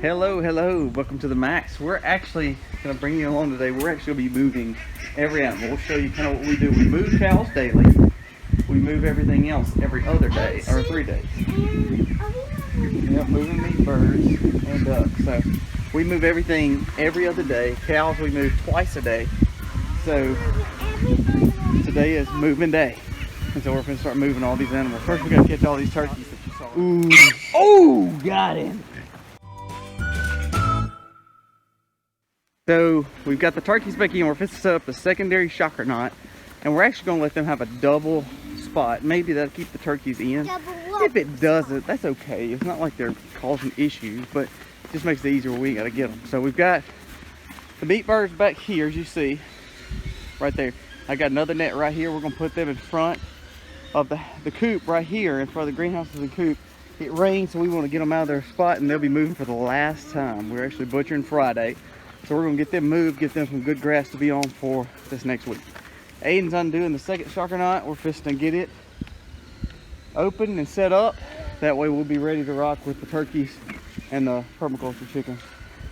Hello, welcome to the Max. We're actually going to bring you along today. We're actually going to be moving every animal. We'll show you kind of what we do. We move cows daily. We move everything else every other day, or 3 days. Yep, moving meat, birds, and ducks. So we move everything every other day. Cows we move twice a day. So today is moving day. And so we're going to start moving all these animals. First we got to catch all these turkeys that you saw. Ooh. Oh, got him. So we've got the turkeys back in. We're fixing to set up the secondary shocker knot, and we're actually going to let them have a double spot. Maybe that'll keep the turkeys in. If it doesn't, that's okay. It's not like they're causing issues, but it just makes it easier when we got to get them. So we've got the meat birds back here, as you see, right there. I got another net right here. We're going to put them in front of the coop right here, in front of the greenhouses and coop. It rains, so we want to get them out of their spot, and they'll be moving for the last time. We're actually butchering Friday. So we're going to get them moved, get them some good grass to be on for this next week. Aiden's undoing the second shocker knot. We're fixing to get it open and set up. That way we'll be ready to rock with the turkeys and the permaculture chickens.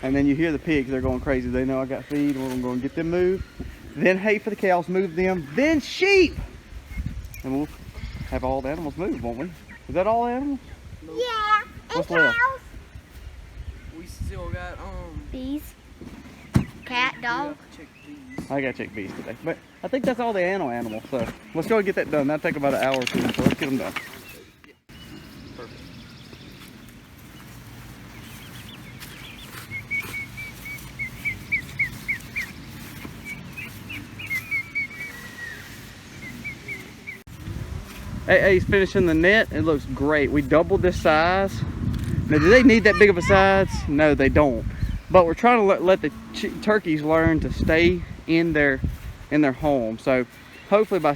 And then you hear the pigs, they're going crazy. They know I got feed, and we're going to go and get them moved. Then hay for the cows, move them, then sheep. And we'll have all the animals moved, won't we? Is that all the animals? Yeah, What's and cows. left? We still got Bees. Cat, dog. I gotta check bees today, but I think that's all the animals. So let's go and get that done. That'll take about an hour or two, so let's get them done. Perfect. He's finishing the net. It looks great. We doubled this size. Now, do they need that big of a size? No, they don't. But we're trying to let the turkeys learn to stay in their home. So hopefully by,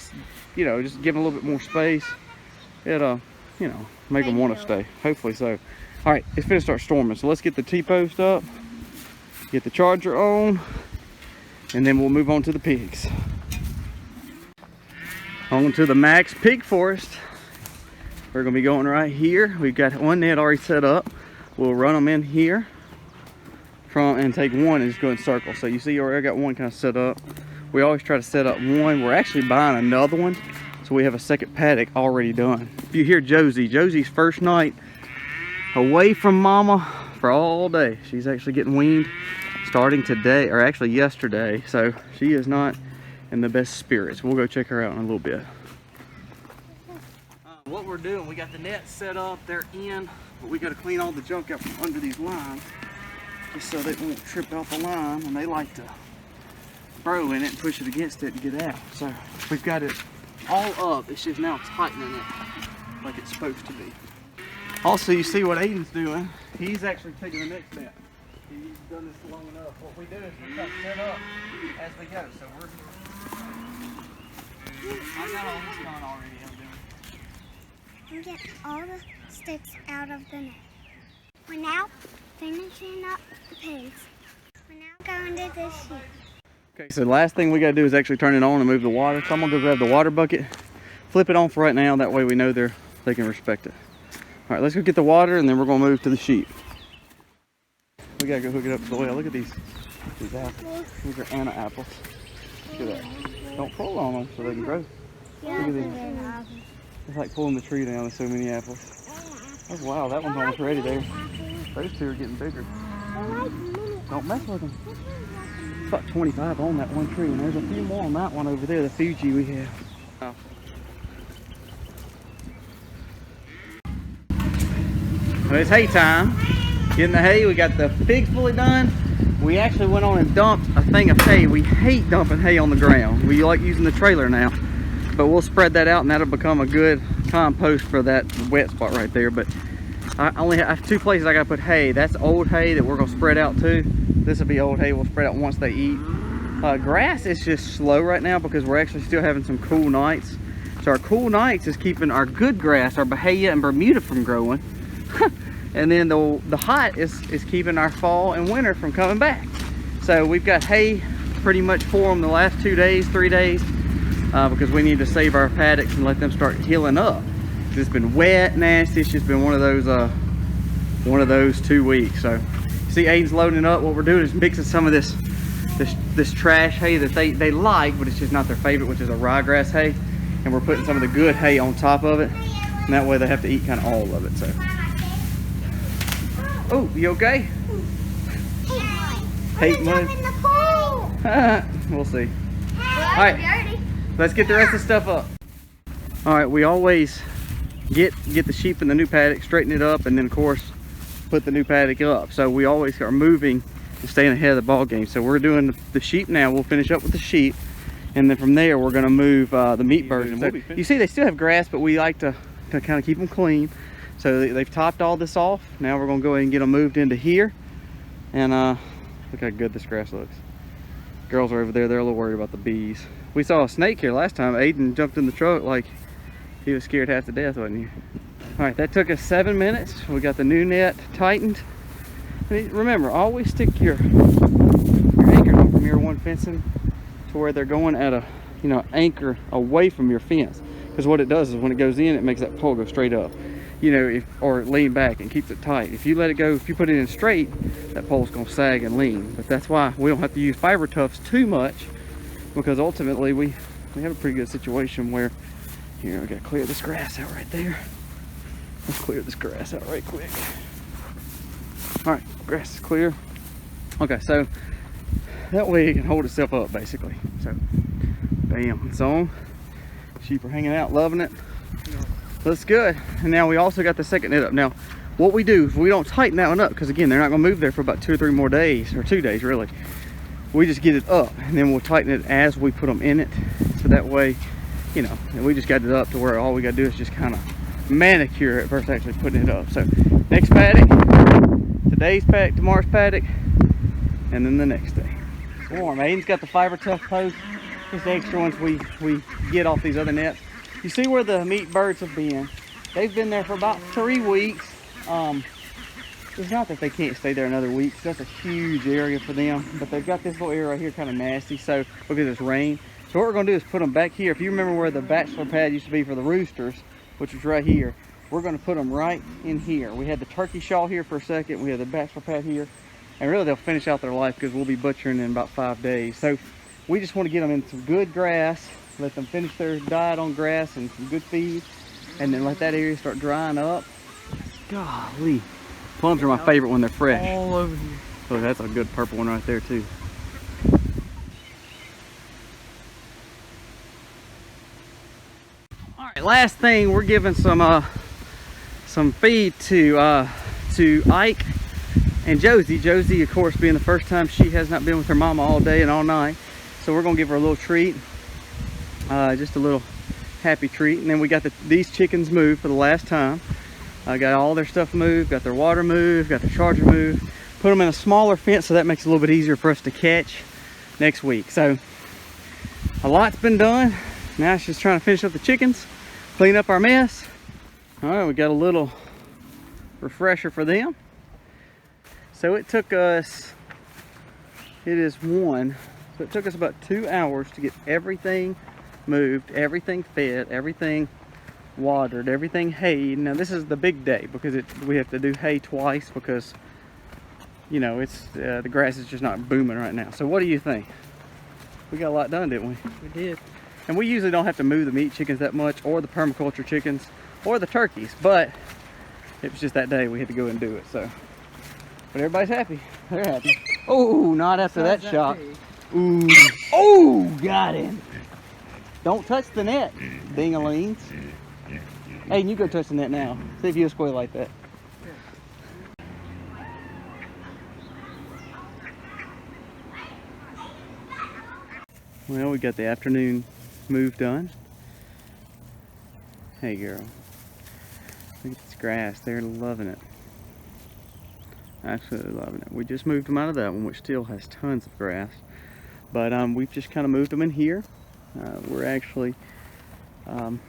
just giving a little bit more space, it'll, make them want to stay. Hopefully so. All right, it's gonna start storming. So let's get the T-post up, get the charger on, and then we'll move on to the pigs. On to the Max Pig Forest. We're gonna be going right here. We've got one net already set up. We'll run them in here and take one and just go in circle. So you see I got one kind of set up. We always try to set up one. We're actually buying another one, so we have a second paddock already done. If you hear Josie's first night away from mama for all day. She's actually getting weaned starting today, or actually yesterday, so she is not in the best spirits. We'll go check her out in a little bit. What we're doing, we got the net set up, they're in, but we got to clean all the junk out from under these lines, just so they won't trip out the line, and they like to burrow in it and push it against it to get out. So we've got it all up. It's just now tightening it like it's supposed to be. Also, you see what Aiden's doing. He's actually taking the next step. He's done this long enough. What we do is we got set up as we go. So I got all this done already. And get all the sticks out of the net. We're now finishing up the pigs. We're now going to the sheep. Okay, so the last thing we got to do is actually turn it on and move the water. So I'm going to go grab the water bucket, flip it on for right now. That way we know they can respect it. All right, let's go get the water, and then we're going to move to the sheep. We got to go hook it up to the well. Look at these apples. These are Anna apples. Look at that. Don't pull on them so they can grow. Yeah, look at these. It's like pulling the tree down. There's so many apples. Oh, wow, that one's almost ready there. Those two are getting bigger. Don't mess with them. It's about 25 on that one tree, and there's a few more on that one over there, the Fuji we have. Oh. Well, it's hay time. Getting the hay, we got the pigs fully done. We actually went on and dumped a thing of hay. We hate dumping hay on the ground. We like using the trailer now. But we'll spread that out, and that'll become a good compost for that wet spot right there. But I only have 2 places I gotta put hay. That's old hay that we're gonna spread out too. This will be old hay we'll spread out once they eat. Grass is just slow right now because we're actually still having some cool nights. So our cool nights is keeping our good grass, our Bahia and Bermuda, from growing. And then the hot is keeping our fall and winter from coming back. So we've got hay pretty much for them the last 2 days, 3 days. Because we need to save our paddocks and let them start healing up. It's been wet, nasty. It's just been one of those 2 weeks. So See, Aiden's loading up. What we're doing is mixing some of this trash hay that they like, but it's just not their favorite, which is a ryegrass hay. And we're putting some of the good hay on top of it. And that way they have to eat kind of all of it, so. Oh, you okay? Hate mud. We'll see. All right, let's get the rest of the stuff up. All right, we always get the sheep in the new paddock, straighten it up, and then of course put the new paddock up. So we always are moving and staying ahead of the ball game. So we're doing the sheep now. We'll finish up with the sheep, and then from there we're going to move the meat birds. So you see, they still have grass, but we like to kind of keep them clean. So they've topped all this off. Now we're going to go ahead and get them moved into here. And look how good this grass looks. Girls are over there, they're a little worried about the bees. We saw a snake here last time. Aiden jumped in the truck like he was scared half to death, wasn't he? All right, that took us 7 minutes. We got the new net tightened. And remember, always stick your anchor from your one fencing to where they're going at a, you know, anchor away from your fence. Because what it does is when it goes in, it makes that pole go straight up. You know, or lean back and keeps it tight. If you let it go, if you put it in straight, that pole's gonna sag and lean. But that's why we don't have to use fiber tufts too much, because ultimately we have a pretty good situation where, here, we gotta clear this grass out right there. Let's clear this grass out right quick. All right, grass is clear. Okay, so that way it can hold itself up basically. So, bam, it's on. Sheep are hanging out, loving it. Looks good. And now we also got the second net up. Now, what we do, if we don't tighten that one up, because again, they're not gonna move there for about 2 or 3 more days, or 2 days really. We just get it up, and then we'll tighten it as we put them in it. So that way, you know, and we just got it up to where all we gotta do is just kind of manicure it versus actually putting it up. So, next paddock, today's paddock, tomorrow's paddock, and then the next day. It's warm. Aiden's got the fiber tuft post. Just the extra ones we get off these other nets. You see where the meat birds have been. They've been there for about 3 weeks. It's not that they can't stay there another week. That's a huge area for them. But they've got this little area right here kind of nasty, so because it's rain. So what we're going to do is put them back here. If you remember where the bachelor pad used to be for the roosters, which was right here, we're going to put them right in here. We had the turkey shawl here for a second. We had the bachelor pad here. And really they'll finish out their life because we'll be butchering in about 5 days. So we just want to get them in some good grass. Let them finish their diet on grass and some good feed, and then let that area start drying up. Golly, plums are my favorite when they're fresh. All over here. Oh, that's a good purple one right there too. All right, last thing, we're giving some feed to Ike and Josie. Josie, of course, being the first time she has not been with her mama all day and all night, so we're gonna give her a little treat. Just a little happy treat. And then we got these chickens moved for the last time. I got all their stuff moved, got their water moved, got their charger moved. Put them in a smaller fence so that makes it a little bit easier for us to catch next week. So a lot's been done. Now it's just trying to finish up the chickens, clean up our mess. All right, we got a little refresher for them. So it took us, it took us about 2 hours to get everything moved, everything fed, everything watered, everything hayed. Now this is the big day because we have to do hay twice because, you know, it's the grass is just not booming right now. So what do you think? We got a lot done, didn't we? We did. And we usually don't have to move the meat chickens that much, or the permaculture chickens, or the turkeys, but it was just that day we had to go and do it. So, but everybody's happy. They're happy. Oh, not after that shot. Ooh. Oh, got him. Don't touch the net, ding-a-lings. Hey, you go touch the net now. See if you'll squeal like that. Well, we got the afternoon move done. Hey, girl. Look at this grass. They're loving it. Absolutely loving it. We just moved them out of that one, which still has tons of grass. But we've just kind of moved them in here. We're actually on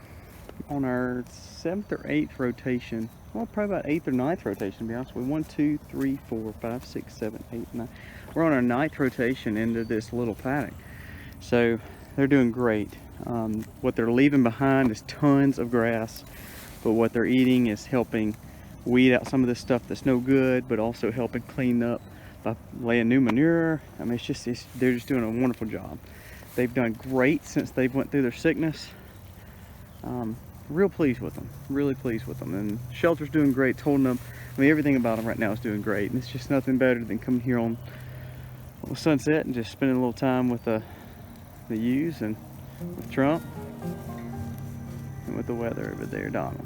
our 7th or 8th rotation. Well, probably about 8th or 9th rotation, to be honest with you. 1, 2, 3, 4, 5, 6, 7, 8, 9. We're on our 9th rotation into this little paddock. So they're doing great. What they're leaving behind is tons of grass, but what they're eating is helping weed out some of this stuff that's no good, but also helping clean up by laying new manure. I mean, they're just doing a wonderful job. They've done great since they've went through their sickness. Real pleased with them, really pleased with them. And shelter's doing great, holding them. I mean, everything about them right now is doing great. And it's just nothing better than coming here on the sunset and just spending a little time with the ewes and with Trump and with the weather over there, Donald.